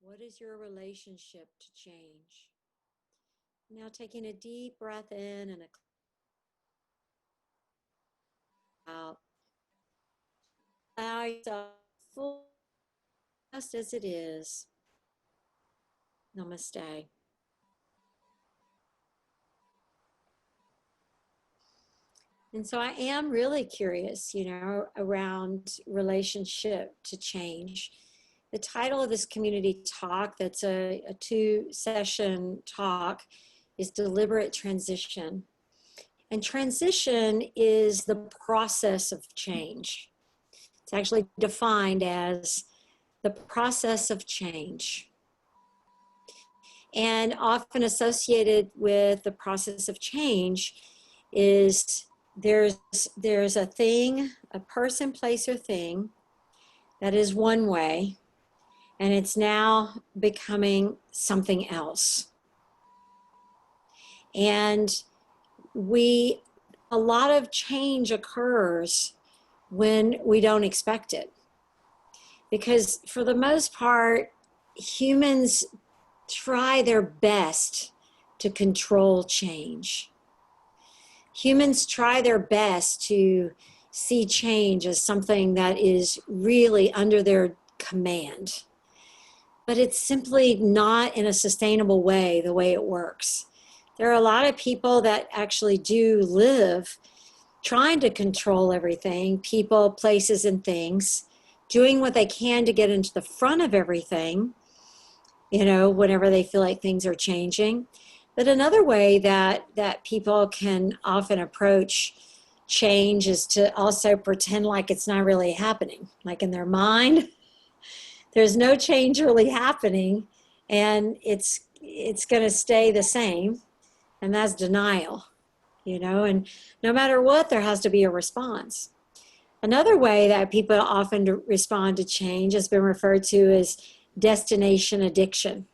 What is your relationship to change? Now taking a deep breath in and a out. Allow yourself full just as it is. Namaste. And so I am really curious, around relationship to change. The title of this community talk, that's a 2-session talk, is Deliberate Transition. And transition is the process of change. It's actually defined as the process of change. And often associated with the process of change is there's a thing, a person, place, or thing that is one way, and it's now becoming something else. And a lot of change occurs when we don't expect it. Because for the most part, humans try their best to control change. Humans try their best to see change as something that is really under their command. But it's simply not in a sustainable way, the way it works. There are a lot of people that actually do live trying to control everything, people, places, and things, doing what they can to get into the front of everything, whenever they feel like things are changing. But another way that people can often approach change is to also pretend like it's not really happening. Like in their mind, there's no change really happening, and it's going to stay the same. And that's denial, and no matter what, there has to be a response. Another way that people often respond to change has been referred to as destination addiction.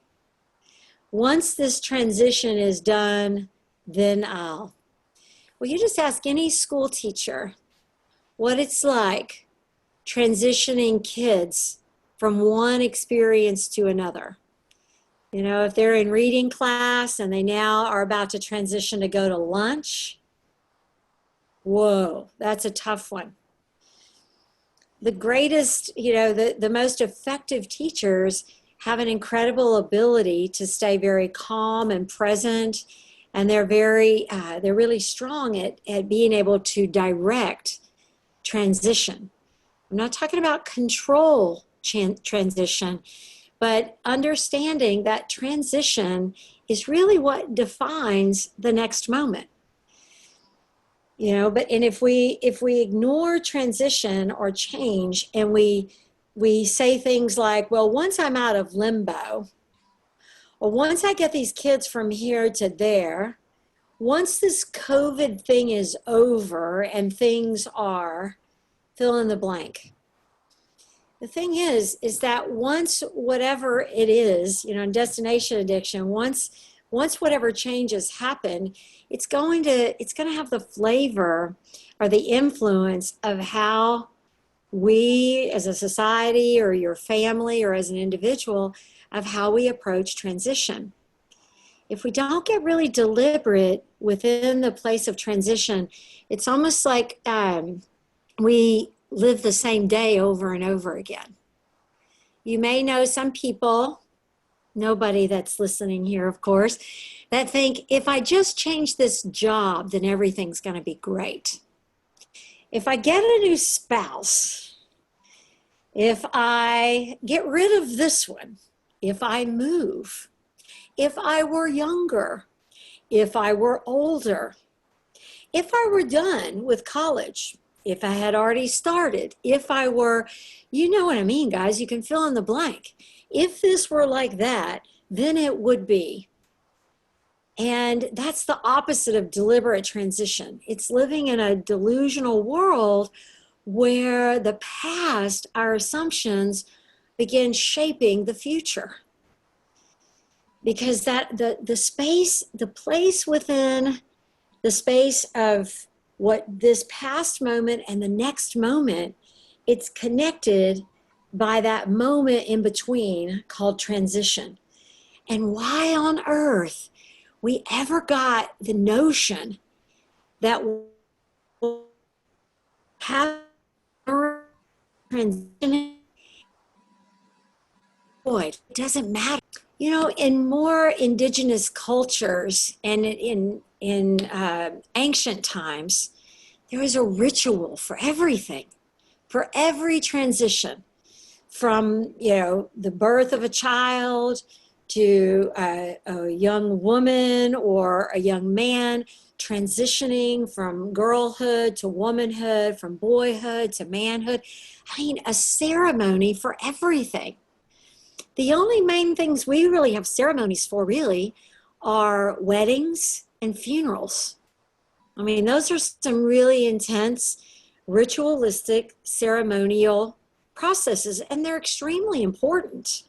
Once this transition is done, then Well, you just ask any school teacher what it's like transitioning kids from one experience to another. If they're in reading class and they now are about to transition to go to lunch, whoa, that's a tough one. The greatest, the most effective teachers have an incredible ability to stay very calm and present, and they're really strong at being able to direct transition. I'm not talking about control transition, but understanding that transition is really what defines the next moment. And if we ignore transition or change, and we say things like, well, once I'm out of limbo, or once I get these kids from here to there, once this COVID thing is over and things are, fill in the blank. The thing is that once whatever it is, destination addiction, once whatever changes happen, it's going to have the flavor or the influence of how we as a society or your family or as an individual, of how we approach transition. If we don't get really deliberate within the place of transition, it's almost like we live the same day over and over again. You may know some people, nobody that's listening here, of course, that think if I just change this job, then everything's going to be great. If I get a new spouse, if I get rid of this one, if I move, if I were younger, if I were older, if I were done with college, if I had already started, if I were, you know what I mean, guys, you can fill in the blank. If this were like that, then it would be. And that's the opposite of deliberate transition. It's living in a delusional world where the past, our assumptions, begin shaping the future. Because the place within the space of what this past moment and the next moment, it's connected by that moment in between called transition. And why on earth we ever got the notion that we'll have transition, it doesn't matter. You know, in more indigenous cultures and in ancient times, there was a ritual for everything, for every transition, from, you know, the birth of a child to a young woman or a young man transitioning from girlhood to womanhood, from boyhood to manhood. I mean, a ceremony for everything. The only main things we really have ceremonies for, really, are weddings and funerals. I mean, those are some really intense, ritualistic, ceremonial processes, and they're extremely important.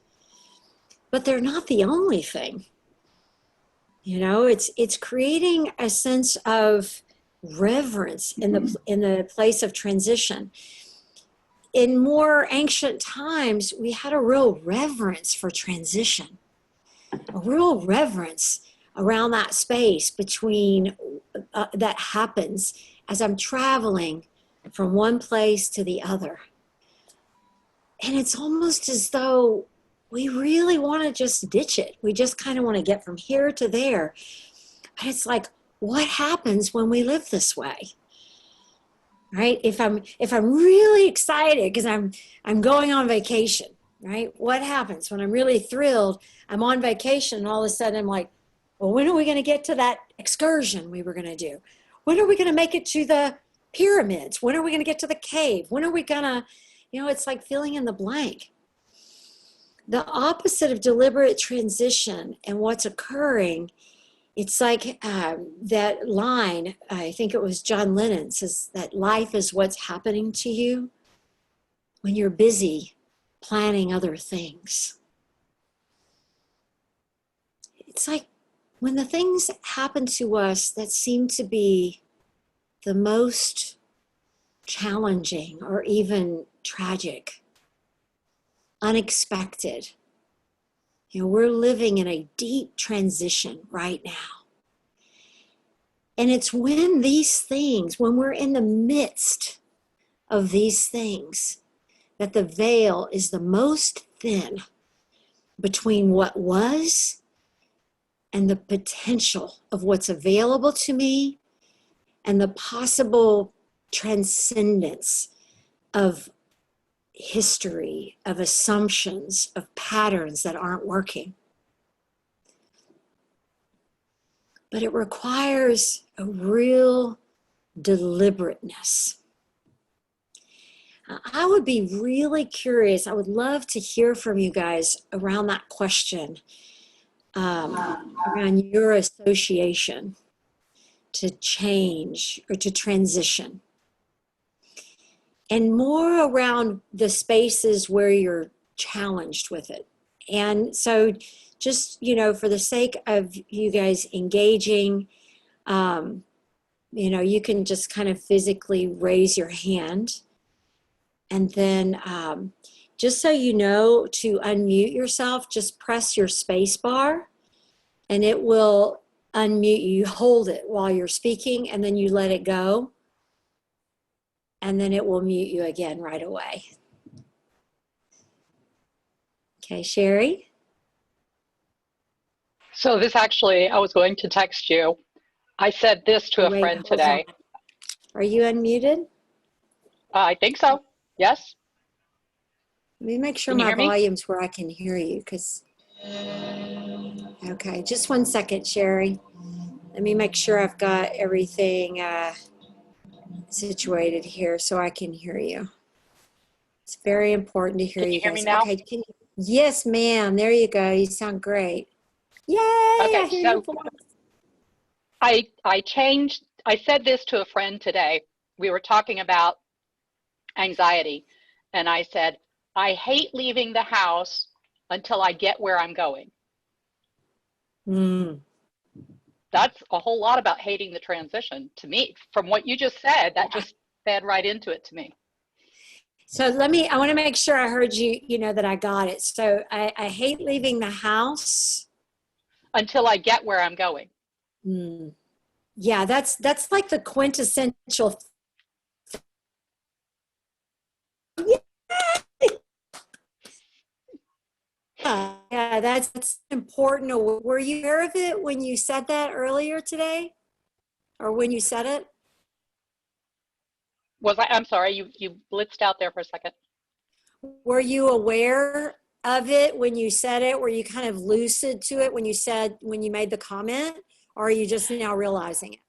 But they're not the only thing. You know, it's creating a sense of reverence in the place of transition. In more ancient times, we had a real reverence for transition, a real reverence around that space between that happens as I'm traveling from one place to the other. And it's almost as though we really want to just ditch it. We just kind of want to get from here to there. But it's like, what happens when we live this way? Right? If I'm really excited because I'm going on vacation, right? What happens when I'm really thrilled? I'm on vacation and all of a sudden I'm like, well, when are we going to get to that excursion we were going to do? When are we going to make it to the pyramids? When are we going to get to the cave? When are we going to, you know, it's like filling in the blank. The opposite of deliberate transition and what's occurring, it's like that line, I think it was John Lennon, says that life is what's happening to you when you're busy planning other things. It's like when the things happen to us that seem to be the most challenging or even tragic, unexpected. You know, we're living in a deep transition right now. And it's when these things, when we're in the midst of these things, that the veil is the most thin between what was and the potential of what's available to me and the possible transcendence of history, of assumptions, of patterns that aren't working. But it requires a real deliberateness. I would be really curious. I would love to hear from you guys around that question, around your association to change or to transition. And more around the spaces where you're challenged with it. And so just, you know, for the sake of you guys engaging, you know, you can just kind of physically raise your hand. And then just so you know, to unmute yourself, just press your space bar and it will unmute you. You hold it while you're speaking and then you let it go. And then it will mute you again right away. Okay, Sherry? So this actually, I was going to text you. I said this to a friend today. Are you unmuted? I think so. Yes. Let me make sure my volume's where I can hear you, because, okay, just one second, Sherry. Let me make sure I've got everything situated here so I can hear you. It's very important to hear you guys. Can you hear me now? Okay, yes, ma'am. There you go. You sound great. Yay! Okay, I hear your voice. I said this to a friend today. We were talking about anxiety, and I said, I hate leaving the house until I get where I'm going. That's a whole lot about hating the transition to me. From what you just said, that just fed right into it to me. So I want to make sure I heard you, that I got it. So I hate leaving the house. until I get where I'm going. Hmm. Yeah, that's like the quintessential. Yeah, that's important. Were you aware of it when you said that earlier today, or when you said it? I'm sorry, you blitzed out there for a second. Were you aware of it when you said it? Were you kind of lucid to it when you made the comment, or are you just now realizing it?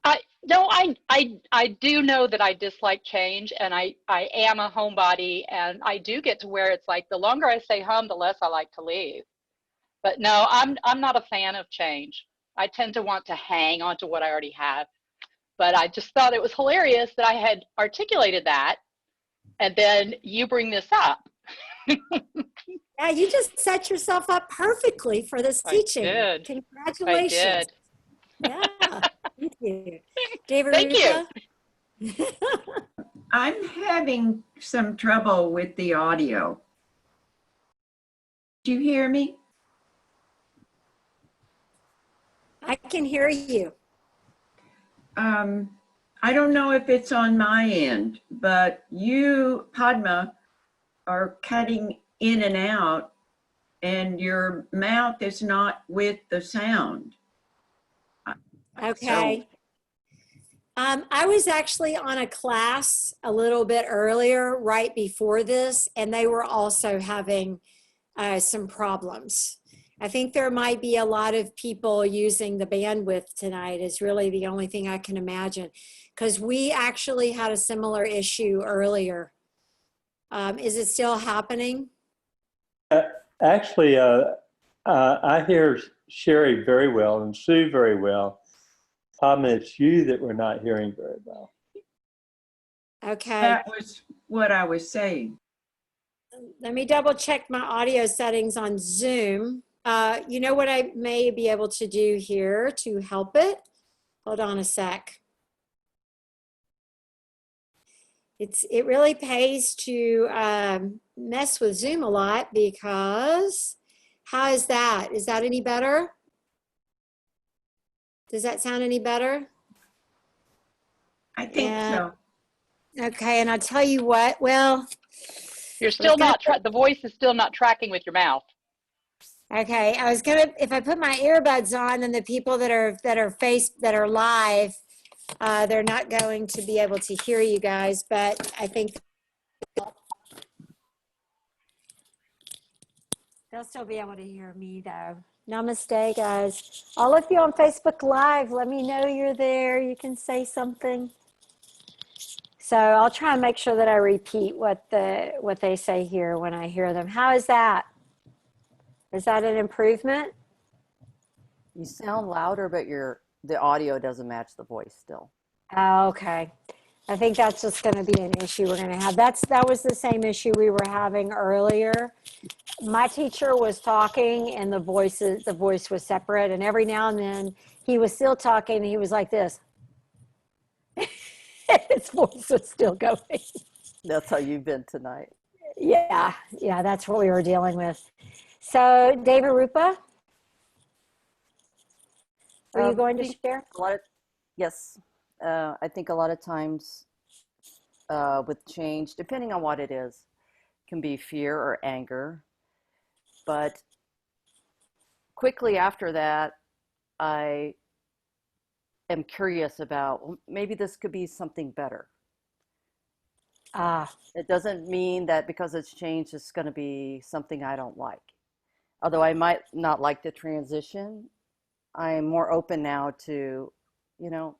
I no, I do know that I dislike change, and I am a homebody, and I do get to where it's like the longer I stay home, the less I like to leave. But no, I'm not a fan of change. I tend to want to hang on to what I already have. But I just thought it was hilarious that I had articulated that, and then you bring this up. Yeah, you just set yourself up perfectly for this I teaching. did. I Congratulations. did. Yeah, thank you. David Thank you. Rupa? I'm having some trouble with the audio. Do you hear me? I can hear you. I don't know if it's on my end, but you, Padma, are cutting in and out, and your mouth is not with the sound. Okay. I was actually on a class a little bit earlier, right before this, and they were also having some problems. I think there might be a lot of people using the bandwidth tonight is really the only thing I can imagine, because we actually had a similar issue earlier. Is it still happening? Uh, Actually, I hear Sherry very well and Sue very well. Problem, it's you that we're not hearing very well. Okay. That was what I was saying. Let me double check my audio settings on Zoom. You know what I may be able to do here to help it? Hold on a sec. It really pays to mess with Zoom a lot, because how is that? Is that any better? Does that sound any better? I think so. Okay, and I'll tell you what, well, You're still not, the voice is still not tracking with your mouth. okay, if I put my earbuds on, then the people that are live, they're not going to be able to hear you guys, but I think they'll still be able to hear me though. Namaste, guys. All of you on Facebook Live, let me know you're there. You can say something. So I'll try and make sure that I repeat what they say here when I hear them. How is that? Is that an improvement? You sound louder, but the audio doesn't match the voice still. Oh, okay. I think that's just going to be an issue we're going to have. That was the same issue we were having earlier. My teacher was talking and the voice was separate, and every now and then he was still talking and he was like this. His voice was still going. That's how you've been tonight. Yeah, that's what we were dealing with. So, David Rupa, are you going to share? Yes. I think a lot of times with change, depending on what it is, can be fear or anger. But quickly after that, I am curious about, well, maybe this could be something better. It doesn't mean that because it's changed, it's going to be something I don't like. Although I might not like the transition, I'm more open now to,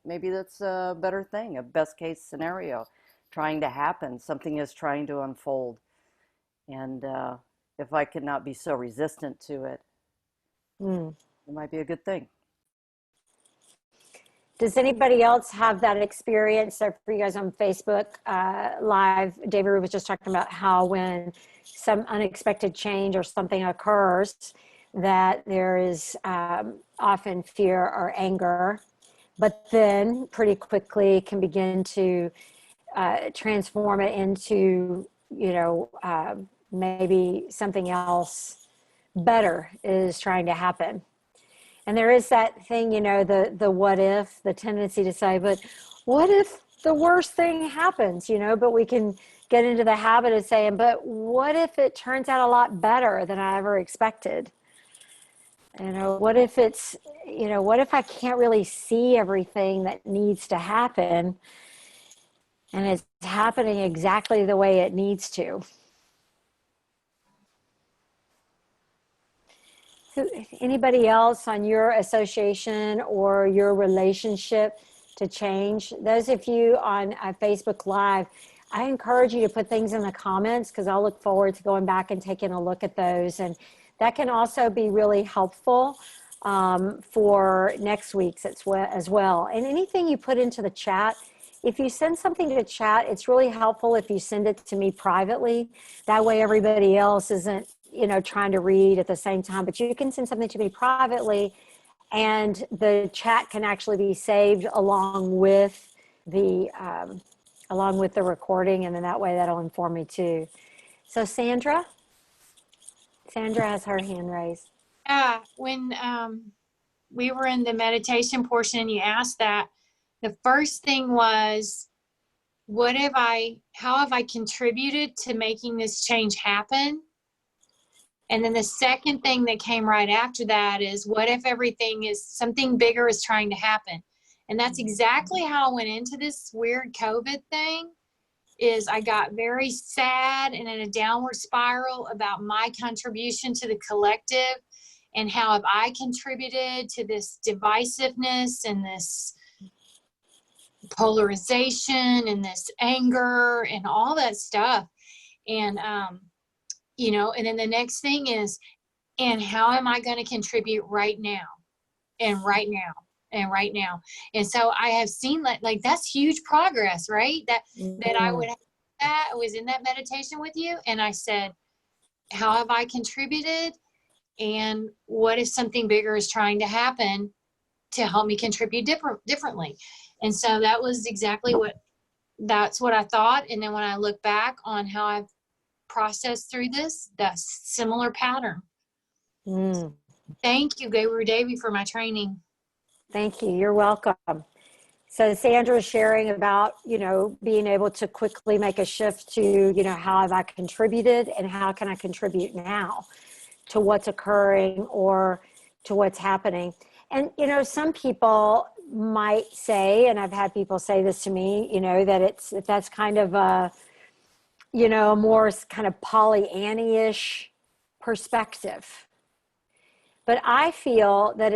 maybe that's a better thing, a best case scenario trying to happen. Something is trying to unfold. And if I could not be so resistant to it, it might be a good thing. Does anybody else have that experience? So for you guys on Facebook Live, David was just talking about how when some unexpected change or something occurs, that there is often fear or anger, but then pretty quickly can begin to transform it into, maybe something else better is trying to happen. And there is that thing, the what if, the tendency to say, but what if the worst thing happens, but we can get into the habit of saying, but what if it turns out a lot better than I ever expected? What if it's, what if I can't really see everything that needs to happen and it's happening exactly the way it needs to? Anybody else on your association or your relationship to change? Those of you on Facebook Live, I encourage you to put things in the comments because I'll look forward to going back and taking a look at those. And that can also be really helpful for next week's as well. And anything you put into the chat, if you send something to chat, it's really helpful if you send it to me privately. That way everybody else isn't trying to read at the same time, but you can send something to me privately and the chat can actually be saved along with the recording. And then that way that'll inform me too. So Sandra has her hand raised. Yeah, when we were in the meditation portion and you asked that, the first thing was, how have I contributed to making this change happen? And then the second thing that came right after that is, what if something bigger is trying to happen? And that's exactly how I went into this weird COVID thing. Is I got very sad and in a downward spiral about my contribution to the collective and how have I contributed to this divisiveness and this polarization and this anger and all that stuff. And, and then the next thing is, and how am I going to contribute right now and right now and right now? And so I have seen like that's huge progress, right? That I would have that. I was in that meditation with you and I said, how have I contributed? And what if something bigger is trying to happen to help me contribute differently? And so that was exactly that's what I thought. And then when I look back on how I've processed through this, that's similar pattern. Thank you, Guru Devi, for my training. Thank you. You're welcome. So Sandra is sharing about, being able to quickly make a shift to, how have I contributed and how can I contribute now to what's occurring or to what's happening. And, some people might say, and I've had people say this to me, that that's kind of a, a more kind of Pollyanna-ish perspective. But I feel that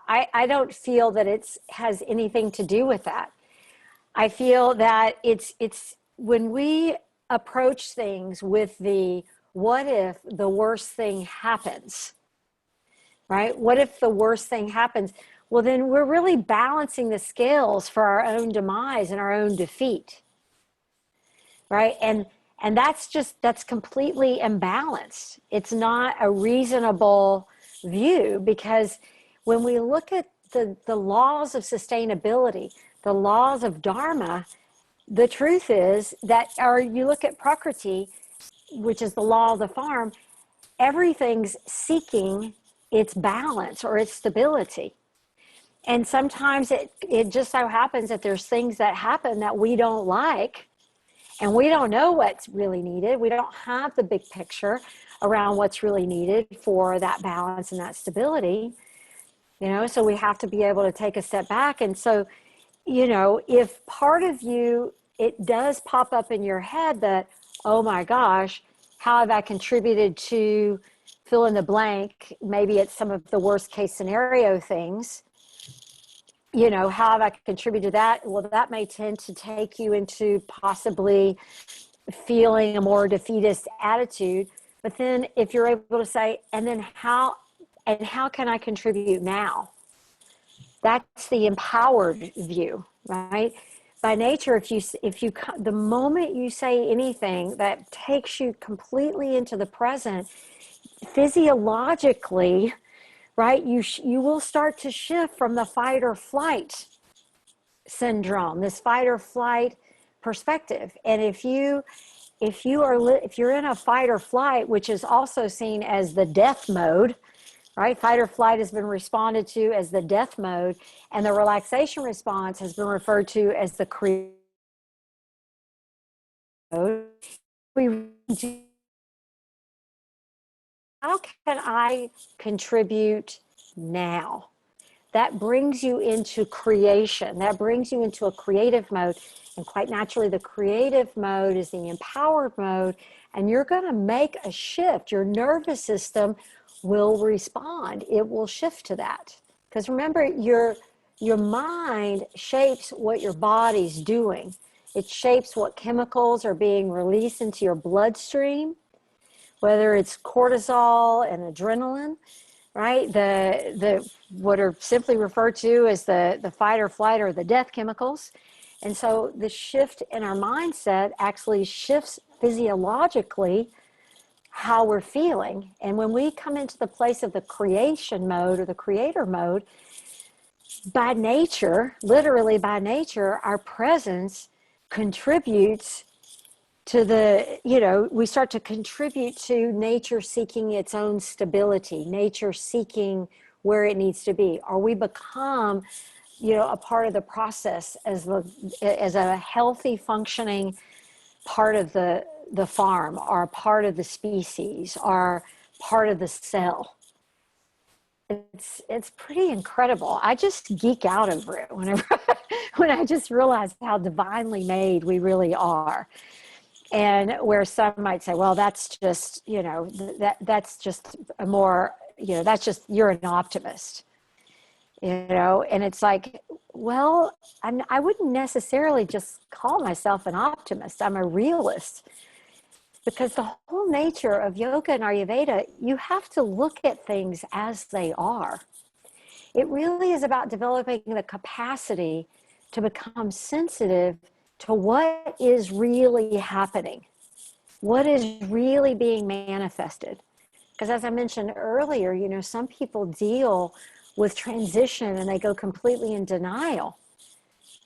I don't feel that it has anything to do with that. I feel that it's when we approach things with the what if the worst thing happens, right? What if the worst thing happens? Well, then we're really balancing the scales for our own demise and our own defeat, right? And that's completely imbalanced. It's not a reasonable view because when we look at the laws of sustainability, the laws of Dharma, the truth is that, or you look at Prakriti, which is the law of the farm, everything's seeking its balance or its stability. And sometimes it just so happens that there's things that happen that we don't like, and we don't know what's really needed. We don't have the big picture around what's really needed for that balance and that stability. So we have to be able to take a step back. And so, if part of you, it does pop up in your head that, oh my gosh, how have I contributed to fill in the blank? Maybe it's some of the worst case scenario things. How have I contributed to that? Well, that may tend to take you into possibly feeling a more defeatist attitude. But then if you're able to say, and then how can I contribute now? That's the empowered view, right? By nature, the moment you say anything that takes you completely into the present, physiologically, right, you will start to shift from the fight or flight syndrome, this fight or flight perspective. And if you're in a fight or flight, which is also seen as the death mode, right? Fight or flight has been responded to as the death mode, and the relaxation response has been referred to as the creative mode. How can I contribute now? That brings you into creation. That brings you into a creative mode. And quite naturally, the creative mode is the empowered mode. And you're going to make a shift. Your nervous system will respond. It will shift to that. Because remember, your mind shapes what your body's doing. It shapes what chemicals are being released into your bloodstream, whether it's cortisol and adrenaline, right? The what are simply referred to as the fight or flight or the death chemicals. And so the shift in our mindset actually shifts physiologically how we're feeling. And when we come into the place of the creation mode or the creator mode, by nature, literally by nature, our presence contributes to we start to contribute to nature seeking its own stability, nature seeking where it needs to be, or we become, a part of the process as a healthy functioning part of the farm, or part of the species, or part of the cell. It's pretty incredible. I just geek out over it whenever when I just realize how divinely made we really are. And where some might say, well, that's just, that's just a more, that's just, you're an optimist, and it's like, well, I wouldn't necessarily just call myself an optimist. I'm a realist, because the whole nature of yoga and Ayurveda, you have to look at things as they are. It really is about developing the capacity to become sensitive to what is really happening, what is really being manifested. Because as I mentioned earlier, some people deal with transition and they go completely in denial.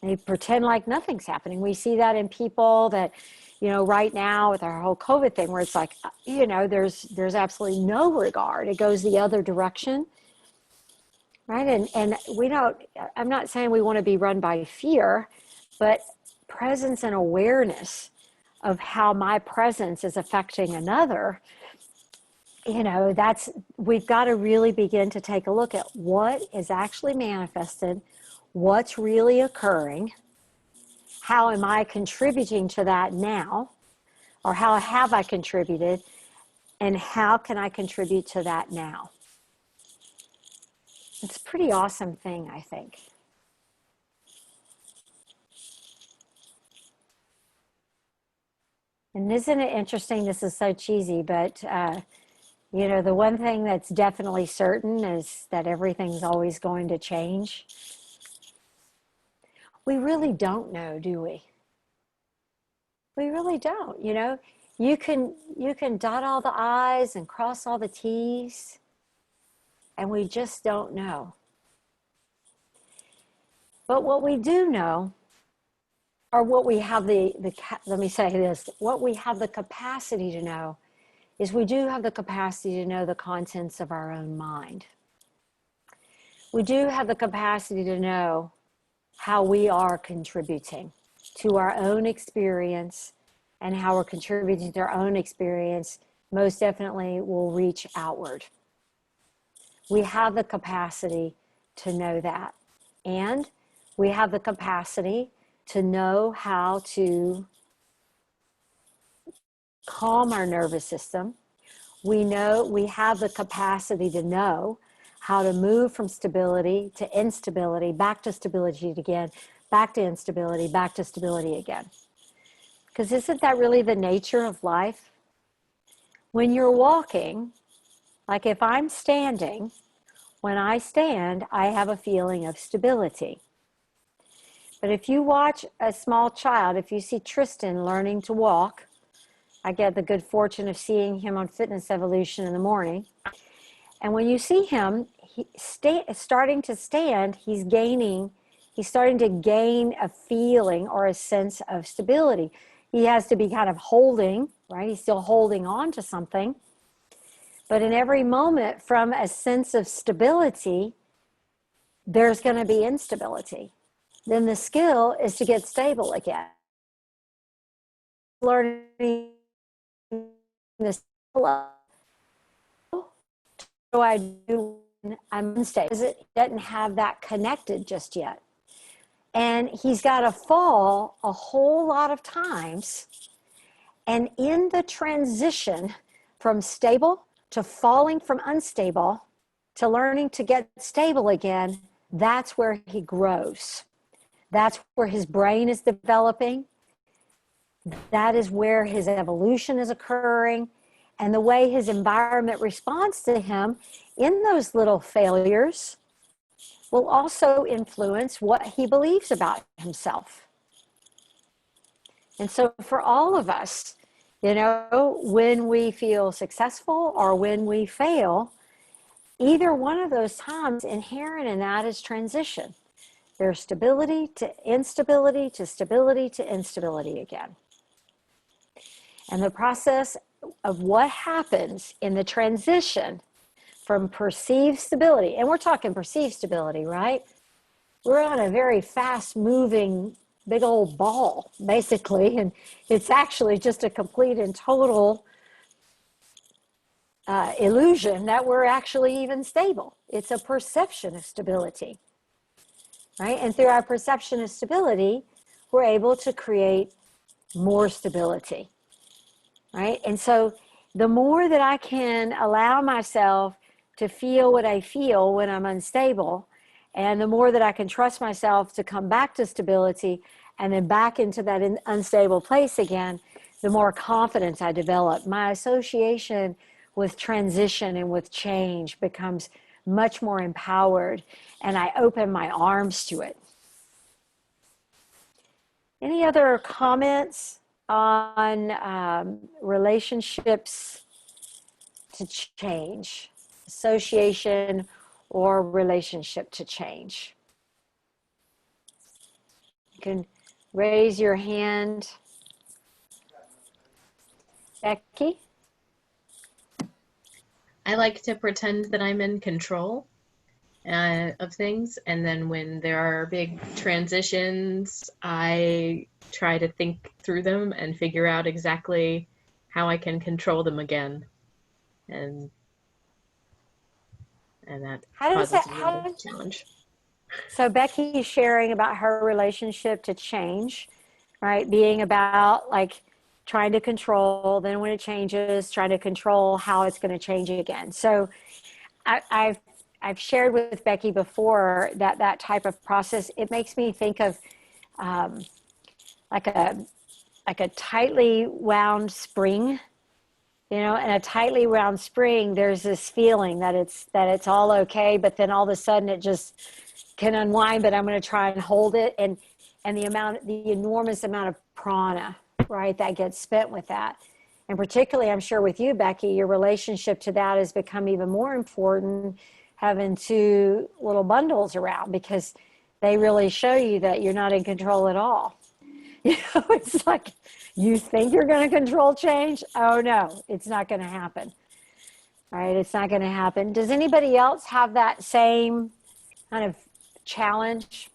They pretend like nothing's happening. We see that in people that, right now with our whole COVID thing, where it's like, there's absolutely no regard. It goes the other direction. Right. And I'm not saying we want to be run by fear, but presence and awareness of how my presence is affecting another, we've got to really begin to take a look at what is actually manifested, what's really occurring, how am I contributing to that now, or how have I contributed, and how can I contribute to that now? It's a pretty awesome thing, I think. And isn't it interesting? This is so cheesy, but the one thing that's definitely certain is that everything's always going to change. We really don't know, do we? We really don't. You can dot all the I's and cross all the T's, and we just don't know. But what we do know, or what we have let me say this, what we have the capacity to know is we do have the capacity to know the contents of our own mind. We do have the capacity to know how we are contributing to our own experience, and how we're contributing to our own experience most definitely will reach outward. We have the capacity to know that. And we have the capacity to know how to calm our nervous system. We have the capacity to know how to move from stability to instability, back to stability again, back to instability, back to stability again. Because isn't that really the nature of life? When you're walking, like if I'm standing, when I stand, I have a feeling of stability. But if you watch a small child, if you see Tristan learning to walk, I get the good fortune of seeing him on Fitness Evolution in the morning. And when you see him starting to stand, he's gaining He's starting to gain a feeling or a sense of stability. He has to be kind of holding, right? He's still holding on to something. But in every moment from a sense of stability, there's going to be instability. Then the skill is to get stable again. Learning this. What do I do when I'm unstable? It doesn't have that connected just yet. And he's got to fall a whole lot of times. And in the transition from stable to falling from unstable to learning to get stable again, that's where he grows. That's where his brain is developing. That is where his evolution is occurring. And the way his environment responds to him in those little failures will also influence what he believes about himself. And so for all of us, you know, when we feel successful or when we fail, either one of those times inherent in that is transition. There's stability to instability to stability to instability again. And the process of what happens in the transition from perceived stability, and we're talking perceived stability, right? We're on a very fast moving big old ball, basically, and it's actually just a complete and total illusion that we're actually even stable. It's a perception of stability, right? And through our perception of stability, we're able to create more stability, right? And so the more that I can allow myself to feel what I feel when I'm unstable, and the more that I can trust myself to come back to stability and then back into that unstable place again, the more confidence I develop. My association with transition and with change becomes much more empowered, and I open my arms to it. Any other comments on relationships to change, association or relationship to change? You can raise your hand. Becky? I like to pretend that I'm in control of things, and then when there are big transitions, I try to think through them and figure out exactly how I can control them again, and that causes a little bit of challenge. So Becky's sharing about her relationship to change, right? Being about like trying to control, then when it changes, trying to control how it's going to change again. So I've shared with Becky before that type of process. It makes me think of like a tightly wound spring, you know. And a tightly wound spring, there's this feeling that it's all okay, but then all of a sudden it just can unwind. But I'm going to try and hold it, and the enormous amount of prana, right, that gets spent with that. And particularly, I'm sure with you, Becky, your relationship to that has become even more important, having two little bundles around, because they really show you that you're not in control at all. You know, it's like you think you're going to control change. Oh no, it's not going to happen. All right, it's not going to happen. Does anybody else have that same kind of challenge?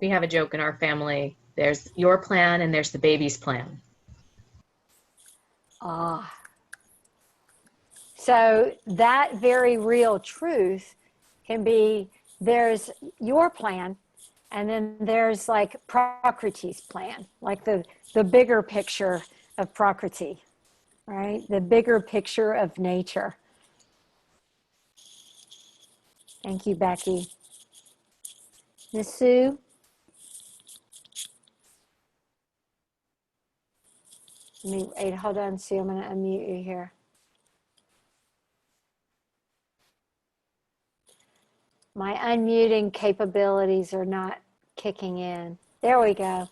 We have a joke in our family. There's your plan and there's the baby's plan. So that very real truth can be, there's your plan, and then there's like Prakriti's plan, like the bigger picture of Prakriti, right? The bigger picture of nature. Thank you, Becky. Miss Sue? Wait, hold on, Sue. I'm going to unmute you here. My unmuting capabilities are not kicking in. There we go.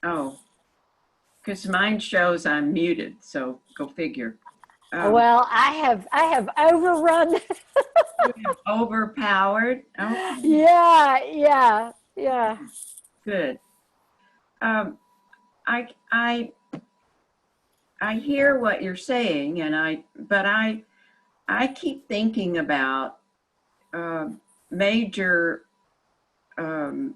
Oh, because mine shows I'm muted, so go figure. Well, I have overrun. Overpowered. Okay, Yeah. good. Um, I hear what you're saying, but I keep thinking about uh, major um,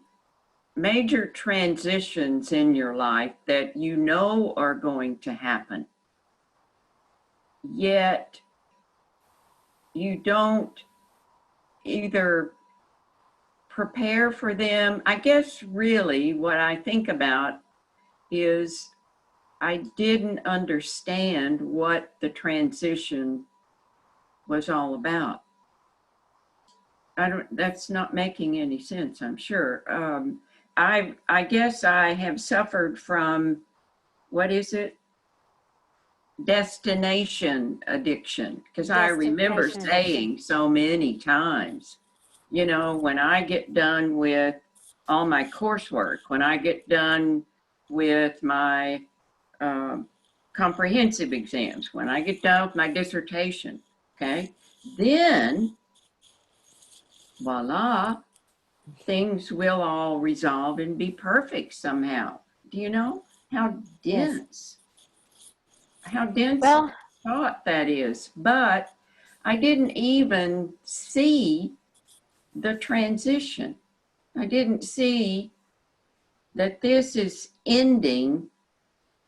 major transitions in your life that you know are going to happen, yet you don't either prepare for them. I guess really what I think about is I didn't understand what the transition was all about. That's not making any sense, I'm sure. I guess I have suffered from, what is it? Destination addiction, because I remember Destination saying so many times, you know, when I get done with all my coursework, when I get done with my comprehensive exams, when I get done with my dissertation, okay, then voila, things will all resolve and be perfect somehow. Do you know how Yes. dense, how dense Well, thought that is? But I didn't even see the transition. I didn't see that this is ending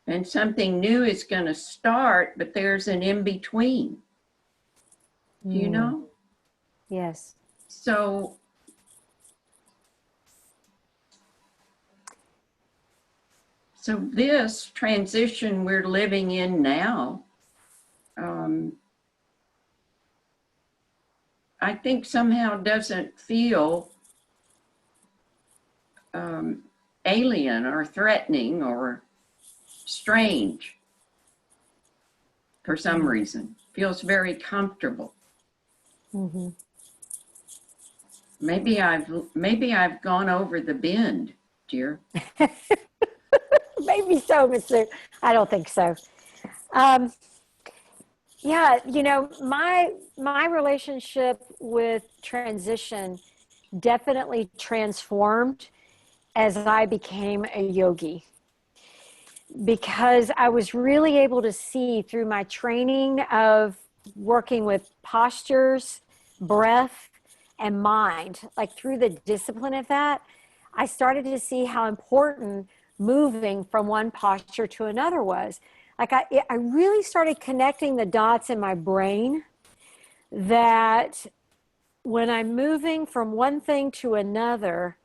and something new is going to start, but there's an in between. Do you know? yes. So this transition we're living in now, I think somehow doesn't feel alien or threatening or strange for some reason. Feels very comfortable. Mm-hmm. Maybe I've gone over the bend, dear. Maybe so, Mr. I don't think so. Um, yeah, you know, my relationship with transition definitely transformed as I became a yogi, because I was really able to see through my training of working with postures, breath, and mind, like through the discipline of that, I started to see how important moving from one posture to another was. Like I really started connecting the dots in my brain that when I'm moving from one thing to another,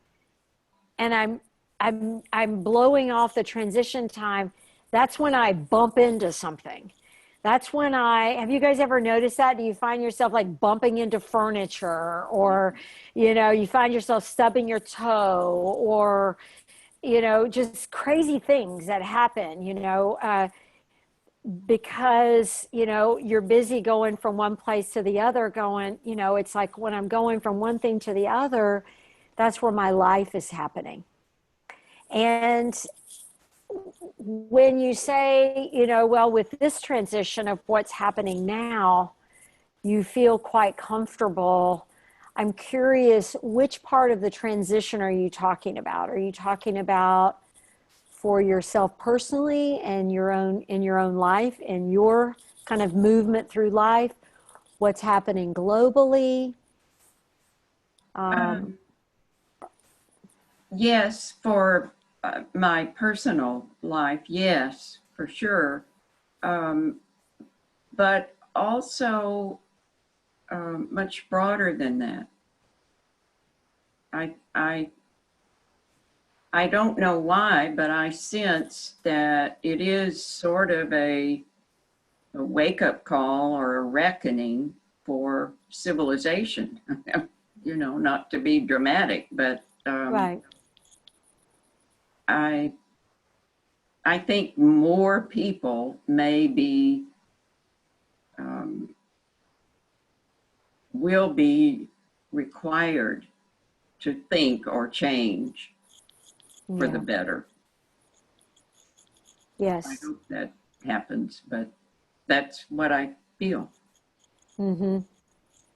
and I'm blowing off the transition time, that's when I bump into something. That's when have you guys ever noticed that? Do you find yourself like bumping into furniture, or, you know, you find yourself stubbing your toe, or, you know, just crazy things that happen, because, you know, you're busy going from one place to the other, going, you know, it's like when I'm going from one thing to the other, that's where my life is happening. And when you say, you know, well, with this transition of what's happening now, you feel quite comfortable. I'm curious, which part of the transition are you talking about? Are you talking about for yourself personally and in your own life and your kind of movement through life? What's happening globally? Yes, for my personal life, yes, for sure. But also much broader than that. I, I, I don't know why, but I sense that it is sort of a wake-up call or a reckoning for civilization. You know, not to be dramatic, but Right. I think more people may be will be required to think or change for the Yeah. better. I Yes. hope that happens, but that's what I deal. Mm-hmm.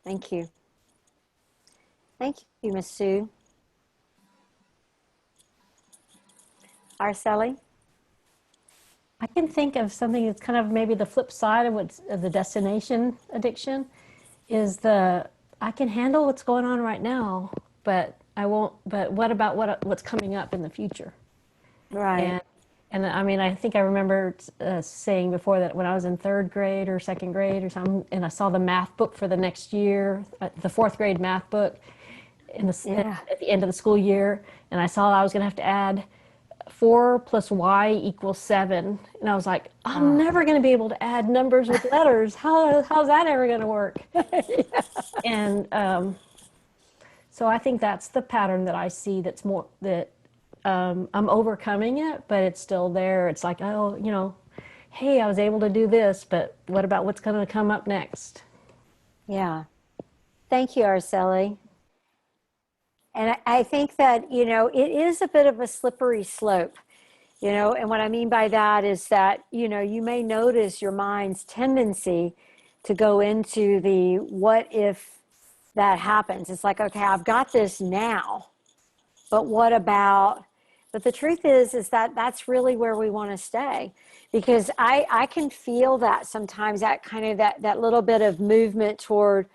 Thank you. Thank you, Miss Sue. Araceli? I can think of something that's kind of maybe the flip side of what's of the destination addiction is I can handle what's going on right now, but I won't. But what about what's coming up in the future? Right. And I mean, I think I remember saying before that when I was in third grade or second grade or something, and I saw the math book for the next year, the fourth grade math book, at the end of the school year, and I saw I was going to have to add 4 plus y equals 7, and I was like, I'm never going to be able to add numbers with letters. How's that ever going to work? And so I think that's the pattern that I see. That's more that I'm overcoming it, but it's still there. It's like, oh, hey, I was able to do this, but what about what's going to come up next? Yeah. Thank you, Araceli. And I think that, it is a bit of a slippery slope, and what I mean by that is that, you may notice your mind's tendency to go into the what if that happens. It's like, okay, I've got this now, but what about, but the truth is that that's really where we want to stay, because I can feel that sometimes, that kind of that little bit of movement toward,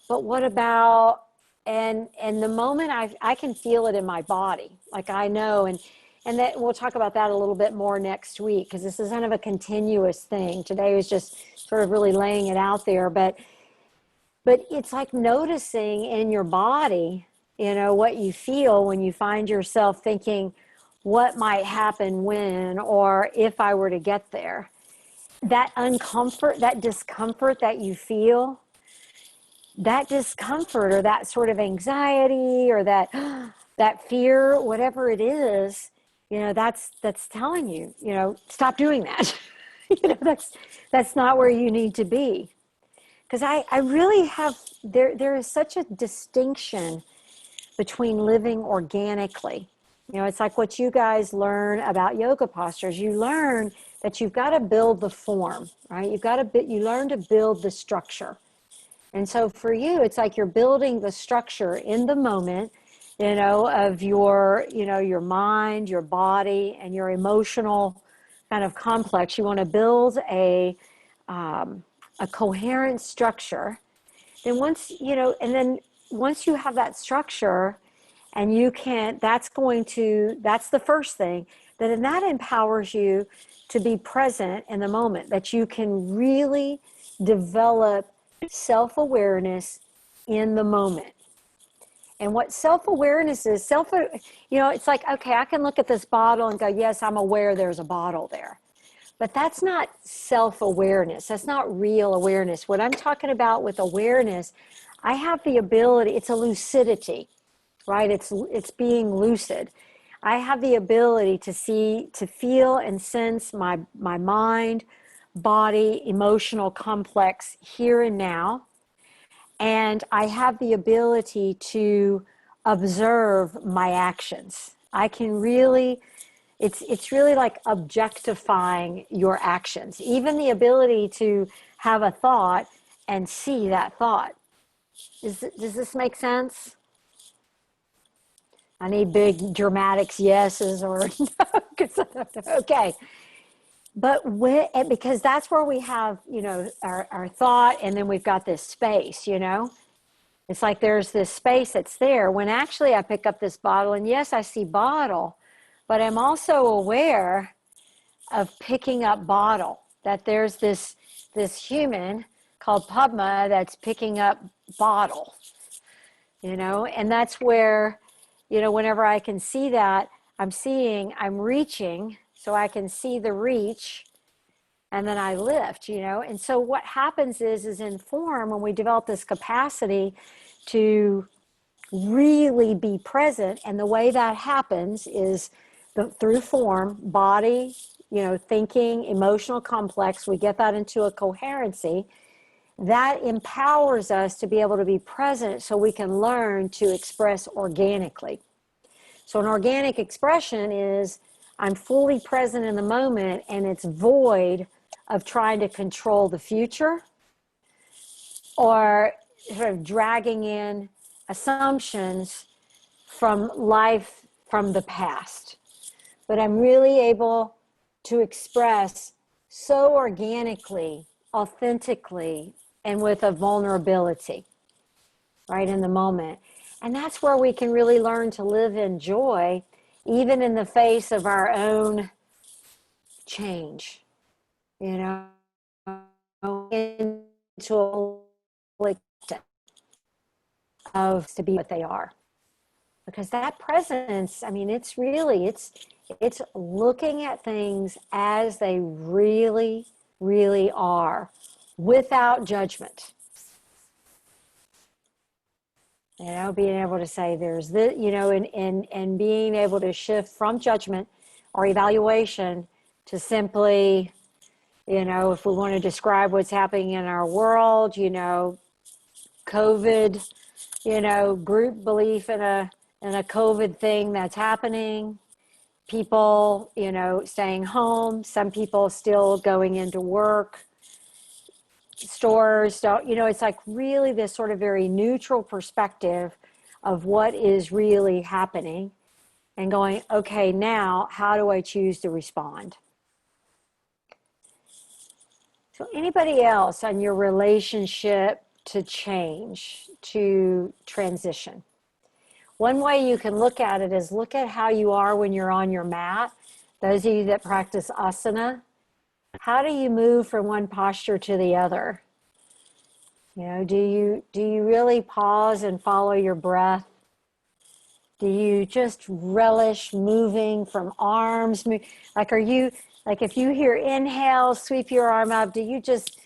but what about, and the moment I can feel it in my body, like I know, and that we'll talk about that a little bit more next week, because this is kind of a continuous thing. Today was just sort of really laying it out there, but it's like noticing in your body, what you feel when you find yourself thinking, what might happen when, or if I were to get there. That uncomfort, that discomfort that you feel, that discomfort or that sort of anxiety or that that fear, whatever it is, that's telling you, stop doing that. That's not where you need to be. Because I really have, there is such a distinction between living organically. It's like what you guys learn about yoga postures. You learn that you've got to build the form, right? You learn to build the structure. And so for you, it's like you're building the structure in the moment, of your mind, your body, and your emotional kind of complex. You want to build a coherent structure. Then once you have that structure, and that's the first thing, then that empowers you to be present in the moment, that you can really develop self-awareness in the moment. And what self-awareness is, it's like, okay, I can look at this bottle and go, yes, I'm aware there's a bottle there. But that's not self-awareness. That's not real awareness. What I'm talking about with awareness, I have the ability, it's a lucidity, right? It's being lucid. I have the ability to see, to feel and sense my mind, body, emotional complex here and now. And I have the ability to observe my actions. I can really, it's really like objectifying your actions. Even the ability to have a thought and see that thought. Does this make sense? I need big dramatics yeses or okay. But because that's where we have, our thought, and then we've got this space, It's like there's this space that's there when actually I pick up this bottle, and yes, I see bottle, but I'm also aware of picking up bottle, that there's this human called Padma that's picking up bottle, and that's where, whenever I can see that, I'm reaching, so I can see the reach, and then I lift, And so what happens is in form, when we develop this capacity to really be present, and the way that happens is through form, body, thinking, emotional complex, we get that into a coherency, that empowers us to be able to be present so we can learn to express organically. So an organic expression is I'm fully present in the moment, and it's void of trying to control the future or sort of dragging in assumptions from life from the past. But I'm really able to express so organically, authentically, and with a vulnerability, right, in the moment. And that's where we can really learn to live in joy, even in the face of our own change, you know, into a of to be what they are. Because that presence, I mean, it's really, it's looking at things as they really, really are without judgment. You know, being able to say there's the, you know, and being able to shift from judgment or evaluation to simply, you know, if we want to describe what's happening in our world, you know, COVID, you know, group belief in a COVID thing that's happening, people, you know, staying home, some people still going into work, stores don't, you know, it's like really this sort of very neutral perspective of what is really happening and going, okay, now how do I choose to respond? So anybody else on your relationship to change, to transition? One way you can look at it is look at how you are when you're on your mat. Those of you that practice asana, how do you move from one posture to the other? You know, do you really pause and follow your breath? Do you just relish moving from arms? Like, are you, like if you hear inhale, sweep your arm up, do you just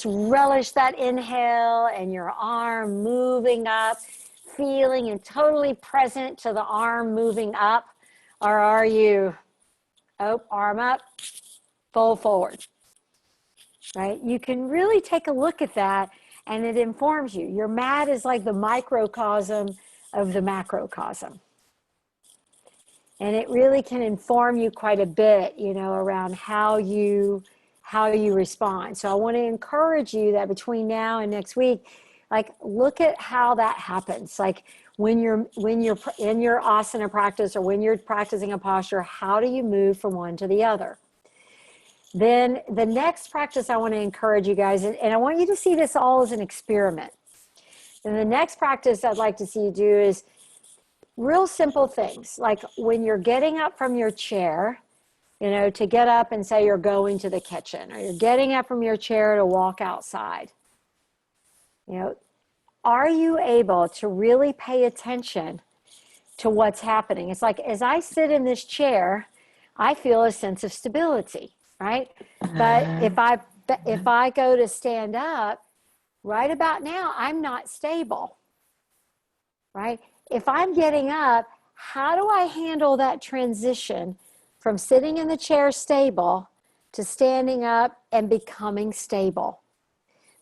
relish that inhale and your arm moving up, feeling and totally present to the arm moving up? Or are you, oh, arm up, fold forward, right? You can really take a look at that and it informs you. Your mat is like the microcosm of the macrocosm. And it really can inform you quite a bit, you know, around how you respond. So I want to encourage you that between now and next week, like look at how that happens. Like when you're in your asana practice or when you're practicing a posture, how do you move from one to the other? Then the next practice I want to encourage you guys, and I want you to see this all as an experiment. And the next practice I'd like to see you do is real simple things. Like when you're getting up from your chair, you know, to get up and say you're going to the kitchen, or you're getting up from your chair to walk outside. You know, are you able to really pay attention to what's happening? It's like, as I sit in this chair, I feel a sense of stability, right? But if I go to stand up, right about now, I'm not stable, right? If I'm getting up, how do I handle that transition from sitting in the chair stable to standing up and becoming stable?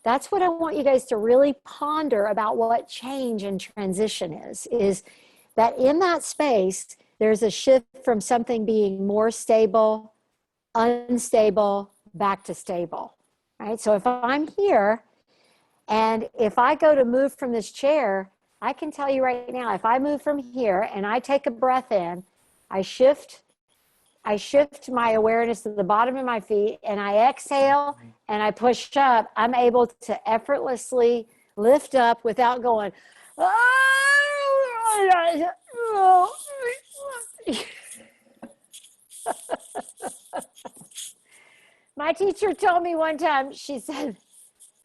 That's what I want you guys to really ponder about what change and transition is that in that space, there's a shift from something being more stable, unstable, back to stable, right? So if I'm here and if I go to move from this chair, I can tell you right now, if I move from here and I take a breath in, I shift my awareness to the bottom of my feet and I exhale and I push up, I'm able to effortlessly lift up without going, My teacher told me one time, she said,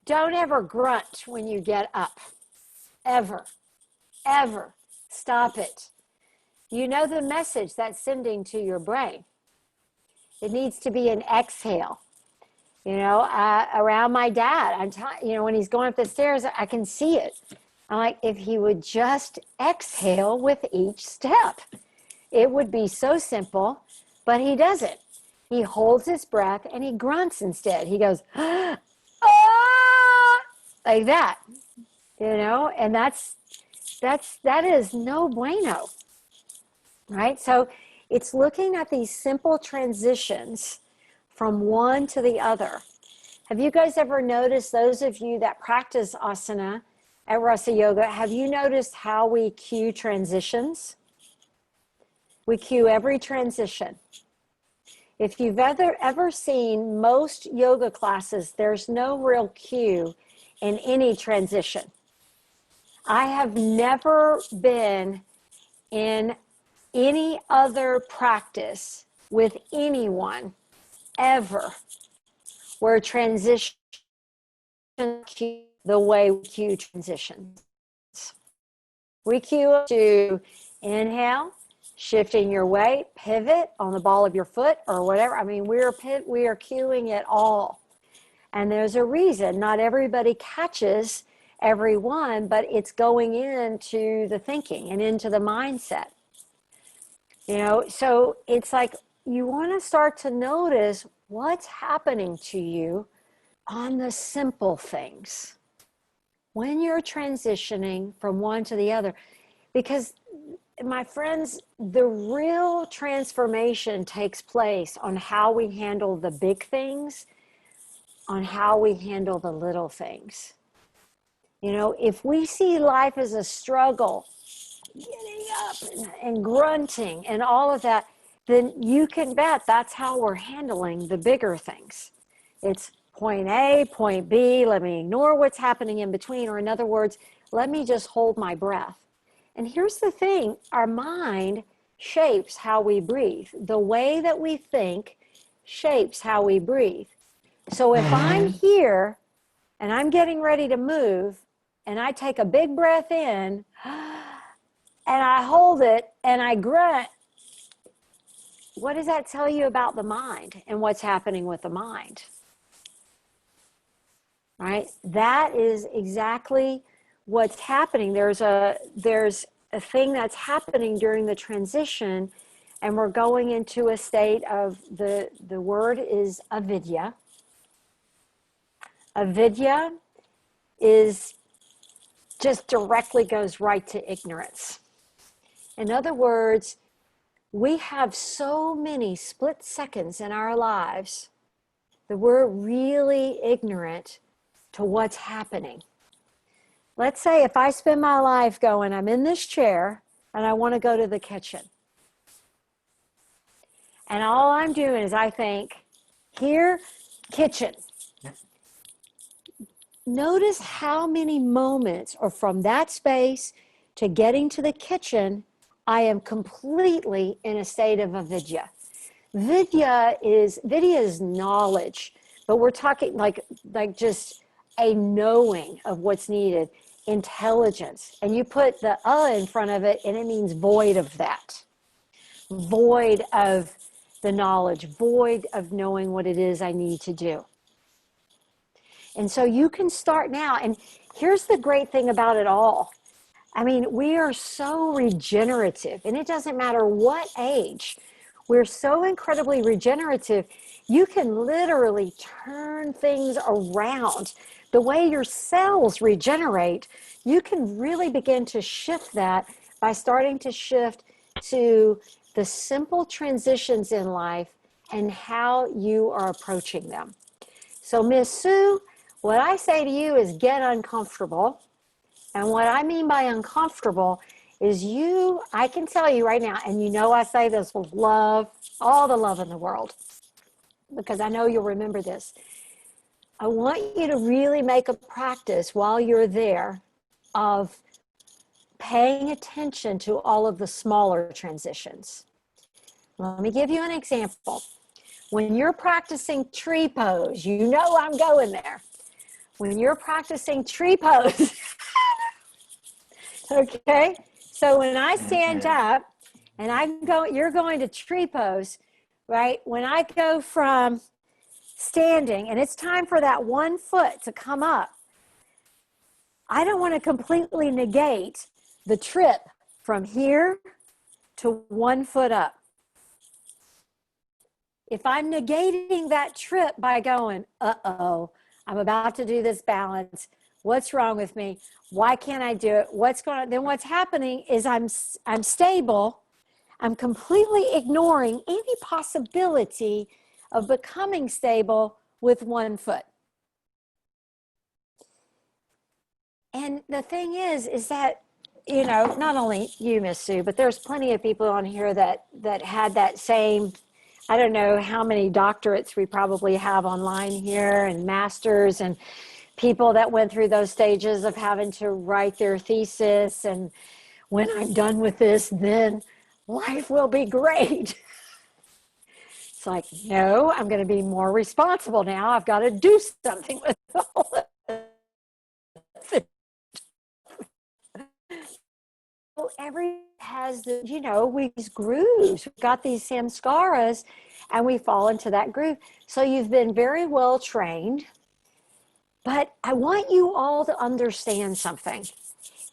don't ever grunt when you get up, ever. Ever. Stop it. You know the message that's sending to your brain. It needs to be an exhale. You know, around my dad, you know, when he's going up the stairs, I can see it. I'm like, if he would just exhale with each step, it would be so simple, but he doesn't. He holds his breath and he grunts instead. He goes, ah, like that, you know, and that is no bueno, right? So it's looking at these simple transitions from one to the other. Have you guys ever noticed, those of you that practice asana at Rasa Yoga, have you noticed how we cue transitions? We cue every transition. If you've ever seen most yoga classes, there's no real cue in any transition. I have never been in any other practice with anyone ever where transition cue the way we cue transitions. We cue to inhale, shifting your weight, pivot on the ball of your foot or whatever. I mean, we are cueing it all. And there's a reason. Not everybody catches every one, but it's going into the thinking and into the mindset. You know, so it's like you want to start to notice what's happening to you on the simple things when you're transitioning from one to the other. Because, my friends, the real transformation takes place on how we handle the big things, on how we handle the little things. You know, if we see life as a struggle, getting up and grunting and all of that, then you can bet that's how we're handling the bigger things. It's point A, point B, let me ignore what's happening in between, or in other words, let me just hold my breath. And here's the thing, our mind shapes how we breathe. The way that we think shapes how we breathe. So if I'm here and I'm getting ready to move and I take a big breath in and I hold it and I grunt, what does that tell you about the mind and what's happening with the mind? Right? That is exactly what's happening. There's a thing that's happening during the transition, and we're going into a state of, the word is avidya. Avidya is just directly goes right to ignorance. In other words, we have so many split seconds in our lives that we're really ignorant to what's happening. Let's say if I spend my life going, I'm in this chair and I want to go to the kitchen. And all I'm doing is I think, here, kitchen. Notice how many moments are from that space to getting to the kitchen, I am completely in a state of avidya. Vidya is knowledge, but we're talking like just a knowing of what's needed, intelligence. And you put the in front of it and it means void of that. Void of the knowledge, void of knowing what it is I need to do. And so you can start now. And here's the great thing about it all. I mean, we are so regenerative, and it doesn't matter what age. We're so incredibly regenerative. You can literally turn things around. The way your cells regenerate, you can really begin to shift that by starting to shift to the simple transitions in life and how you are approaching them. So, Miss Sue, what I say to you is get uncomfortable. And what I mean by uncomfortable is I can tell you right now, and you know I say this with love, all the love in the world, because I know you'll remember this. I want you to really make a practice while you're there of paying attention to all of the smaller transitions. Let me give you an example. When you're practicing tree pose, you know I'm going there. When you're practicing tree pose, okay? So when I stand up and you're going to tree pose, right? When I go from standing and it's time for that one foot to come up, I don't want to completely negate the trip from here to 1 foot up. If I'm negating that trip by going, uh-oh, I'm about to do this balance. What's wrong with me? Why can't I do it? What's going on? Then what's happening is I'm stable. I'm completely ignoring any possibility of becoming stable with 1 foot. And the thing is that, you know, not only you, Miss Sue, but there's plenty of people on here that had that same, I don't know how many doctorates we probably have online here, and masters, and people that went through those stages of having to write their thesis, and when I'm done with this, then life will be great. It's like, no, I'm going to be more responsible now. I've got to do something with all this. Every has the, you know, we these grooves. We've got these samskaras, and we fall into that groove. So you've been very well trained, but I want you all to understand something.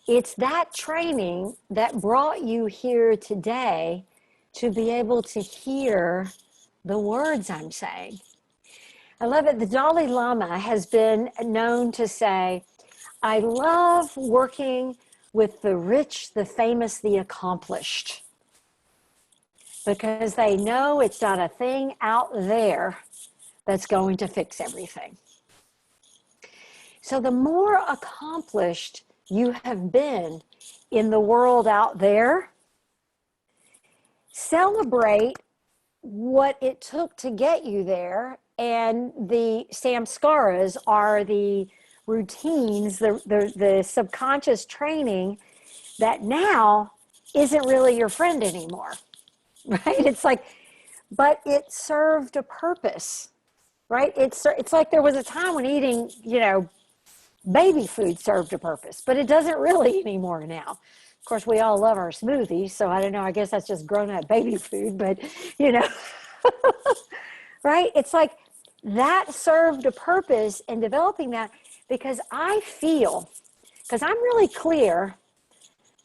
It's that training that brought you here today to be able to hear the words I'm saying. I love it. The Dalai Lama has been known to say, I love working with the rich, the famous, the accomplished, because they know it's not a thing out there that's going to fix everything. So the more accomplished you have been in the world out there, celebrate what it took to get you there. And the samskaras are the routines, the subconscious training that now isn't really your friend anymore, right? It's like, but it served a purpose, right? It's like there was a time when eating, you know, baby food served a purpose, but it doesn't really anymore now. Of course, we all love our smoothies, so I don't know, I guess that's just grown up baby food, but you know, right? It's like that served a purpose in developing that, because I feel, because I'm really clear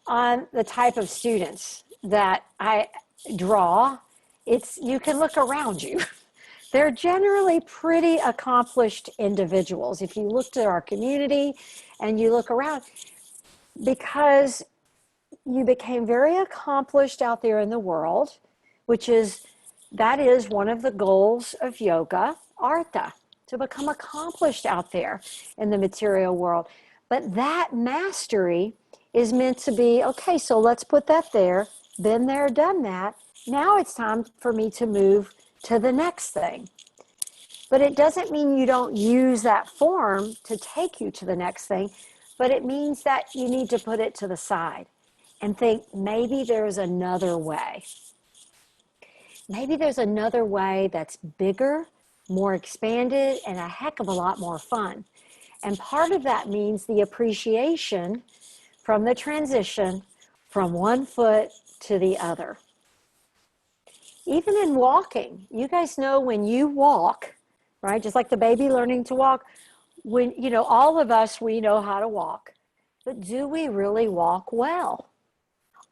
on the type of students that I draw. It's, you can look around you. They're generally pretty accomplished individuals. If you looked at our community and you look around, because you became very accomplished out there in the world, that is one of the goals of yoga, artha, to become accomplished out there in the material world. But that mastery is meant to be, okay, so let's put that there, been there, done that. Now it's time for me to move to the next thing. But it doesn't mean you don't use that form to take you to the next thing, but it means that you need to put it to the side and think, maybe there's another way. Maybe there's another way that's bigger, more expanded, and a heck of a lot more fun. And part of that means the appreciation from the transition from one foot to the other. Even in walking, you guys know when you walk, right? Just like the baby learning to walk, when, you know, all of us, we know how to walk, but do we really walk well?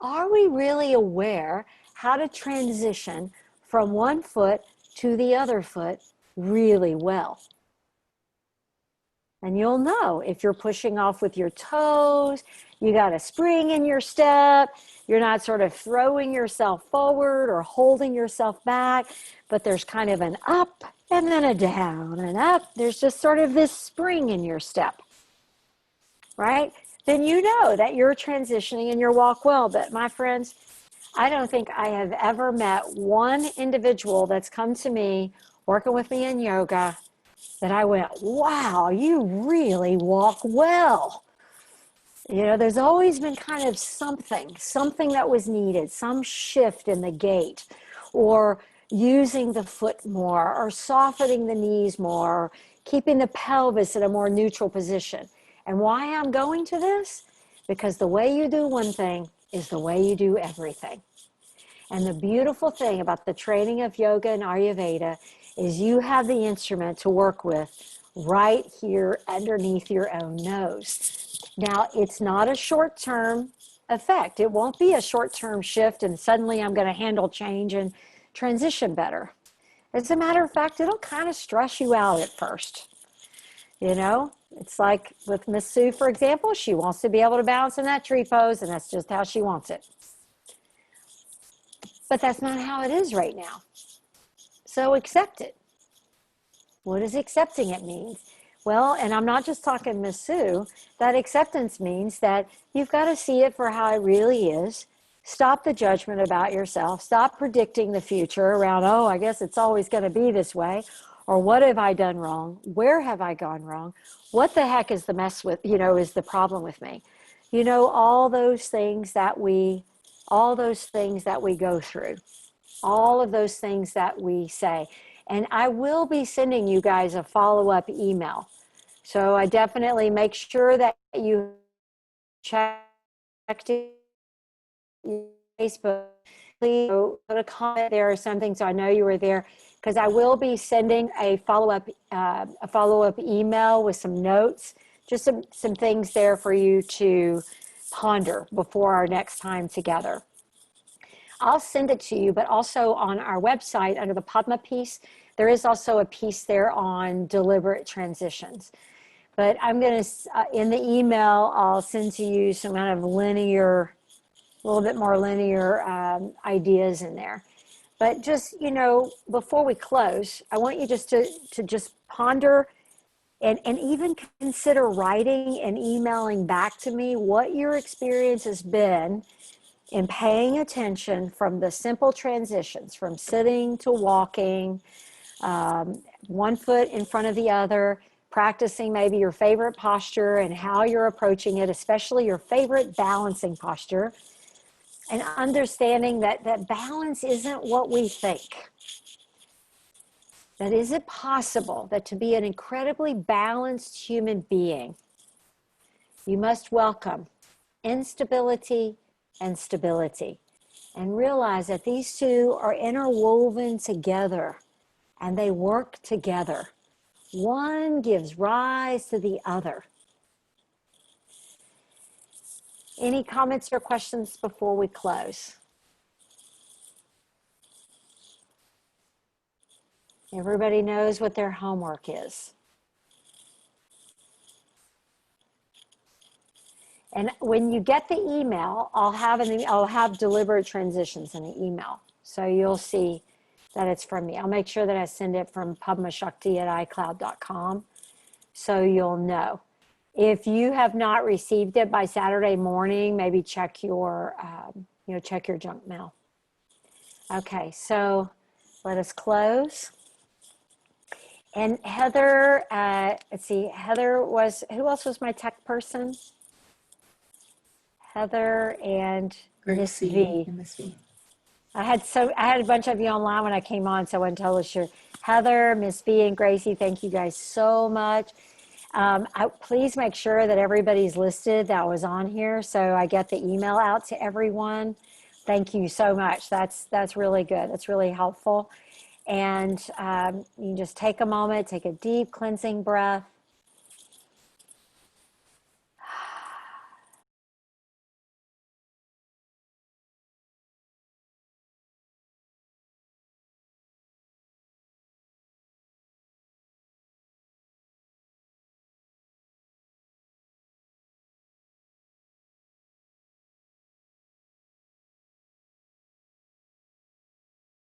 Are we really aware how to transition from one foot to the other foot really well? And you'll know if you're pushing off with your toes, you got a spring in your step, you're not sort of throwing yourself forward or holding yourself back, but there's kind of an up and then a down and up. There's just sort of this spring in your step, right? Then you know that you're transitioning and your walk well. But my friends, I don't think I have ever met one individual that's come to me working with me in yoga that I went, wow, you really walk well. You know, there's always been kind of something that was needed, some shift in the gait, or using the foot more, or softening the knees more, or keeping the pelvis in a more neutral position. And why I'm going to this? Because the way you do one thing is the way you do everything. And the beautiful thing about the training of yoga and Ayurveda is you have the instrument to work with right here underneath your own nose. Now, it's not a short-term effect. It won't be a short-term shift and suddenly I'm going to handle change and transition better. As a matter of fact, it'll kind of stress you out at first. You know, it's like with Miss Sue, for example, she wants to be able to balance in that tree pose, and that's just how she wants it. But that's not how it is right now. So accept it. What does accepting it mean? Well, and I'm not just talking Miss Sue, that acceptance means that you've got to see it for how it really is. Stop the judgment about yourself. Stop predicting the future around, oh, I guess it's always going to be this way. Or what have I done wrong? Where have I gone wrong? What the heck is the mess with, is the problem with me? All those things that we go through, all of those things that we say. And I will be sending you guys a follow-up email. So I definitely make sure that you checked Facebook. Please put a comment there or something so I know you were there, because I will be sending a follow-up email with some notes, just some things there for you to ponder before our next time together. I'll send it to you, but also on our website under the Padma piece, there is also a piece there on deliberate transitions. But I'm going to, in the email, I'll send to you some kind of linear, a little bit more linear ideas in there. But just, before we close, I want you just to just ponder and even consider writing and emailing back to me what your experience has been in paying attention from the simple transitions, from sitting to walking, one foot in front of the other, practicing maybe your favorite posture and how you're approaching it, especially your favorite balancing posture, and understanding that balance isn't what we think. That is it possible that to be an incredibly balanced human being, you must welcome instability and stability, and realize that these two are interwoven together and they work together. One gives rise to the other. Any comments or questions before we close? Everybody knows what their homework is. And when you get the email, I'll have deliberate transitions in the email. So you'll see that it's from me. I'll make sure that I send it from padmashakti@icloud.com so you'll know. If you have not received it by Saturday morning, maybe check your junk mail. Okay, so let us close. And Heather, let's see, who else was my tech person? Heather and Miss V. I had a bunch of you online when I came on, so I wasn't totally sure. Heather, Miss V, and Gracie, thank you guys so much. Please make sure that everybody's listed that was on here, so I get the email out to everyone. Thank you so much. That's really good. That's really helpful. And you just take a moment, take a deep cleansing breath.